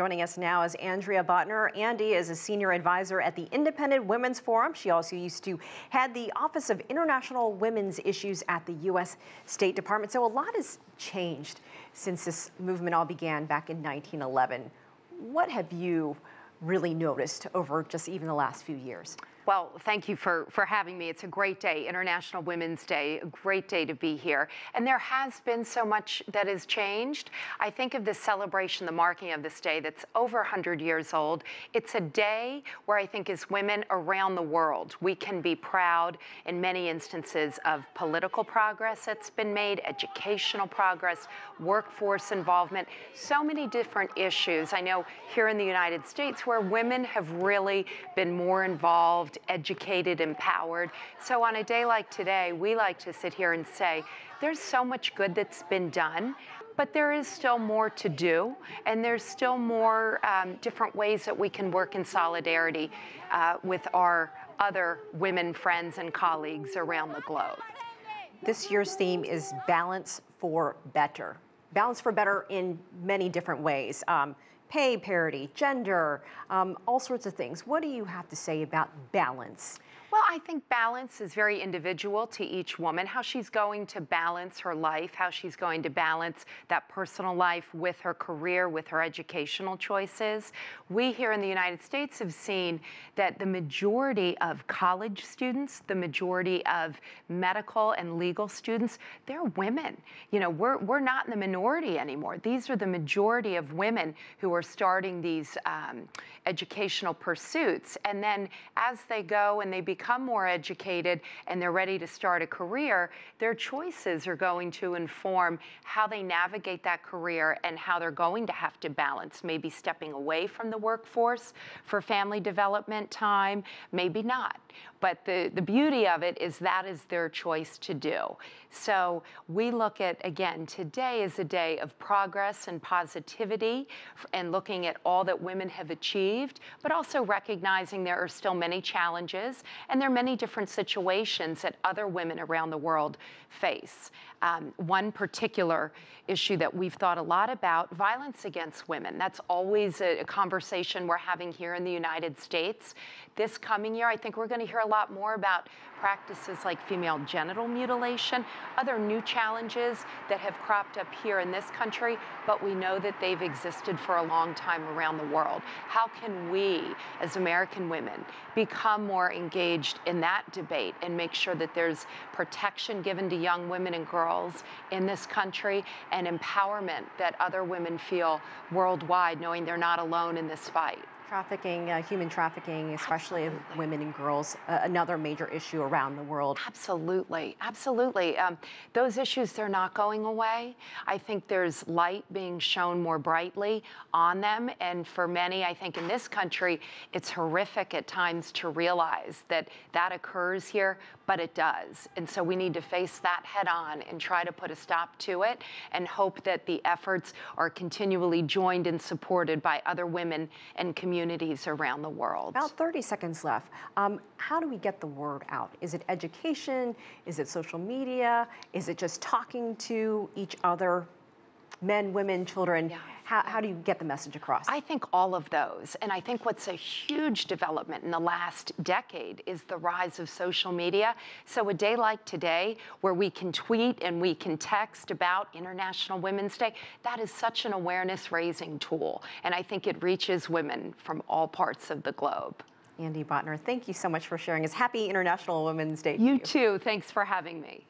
Joining us now is Andrea Bottner. Andy is a senior advisor at the Independent Women's Forum. She also used to head the Office of International Women's Issues at the U.S. State Department. So a lot has changed since this movement all began back in 1911. What have you really noticed over just even the last few years? Well, thank you for having me. It's a great day, International Women's Day, a great day to be here. And there has been so much that has changed. I think of this celebration, the marking of this day that's over 100 years old. It's a day where I think as women around the world, we can be proud in many instances of political progress that's been made, educational progress, workforce involvement, so many different issues. I know here in the United States where women have really been more involved, educated, empowered. So on a day like today, we like to sit here and say, there's so much good that's been done, but there is still more to do, and there's still more different ways that we can work in solidarity with our other women friends and colleagues around the globe. This year's theme is Balance for Better. Balance for better in many different ways. Pay parity, gender, all sorts of things. What do you have to say about balance? Well, I think balance is very individual to each woman, how she's going to balance her life, how she's going to balance that personal life with her career, with her educational choices. We here in the United States have seen that the majority of college students, the majority of medical and legal students, they're women. You know, we're not in the minority anymore. These are the majority of women who are starting these educational pursuits. And then as they go and they become more educated and they're ready to start a career, their choices are going to inform how they navigate that career and how they're going to have to balance, maybe stepping away from the workforce for family development time, maybe not. But the beauty of it is that is their choice to do. So we look at, again, today is a day of progress and positivity and looking at all that women have achieved, but also recognizing there are still many challenges and there are many different situations that other women around the world face. One particular issue that we've thought a lot about, violence against women. That's always a conversation we're having here in the United States. This coming year, I think we're going to hear a lot more about practices like female genital mutilation, other new challenges that have cropped up here in this country, but we know that they've existed for a long time around the world. How can we, as American women, become more engaged in that debate and make sure that there's protection given to young women and girls in this country and empowerment that other women feel worldwide, knowing they're not alone in this fight? Trafficking, human trafficking, especially of women and girls, another major issue around the world. Absolutely, absolutely. Those issues, they're not going away. I think there's light being shown more brightly on them. And for many, I think in this country, it's horrific at times to realize that that occurs here, but it does. And so we need to face that head on and try to put a stop to it and hope that the efforts are continually joined and supported by other women and communities around the world. About 30 seconds left. How do we get the word out? Is it education? Is it social media? Is it just talking to each other, men, women, children? Yeah. How do you get the message across? I think all of those. And I think what's a huge development in the last decade is the rise of social media. So a day like today, where we can tweet and we can text about International Women's Day, that is such an awareness-raising tool. And I think it reaches women from all parts of the globe. Andrea Bottner, thank you so much for sharing us. Happy International Women's Day. You too. Thanks for having me.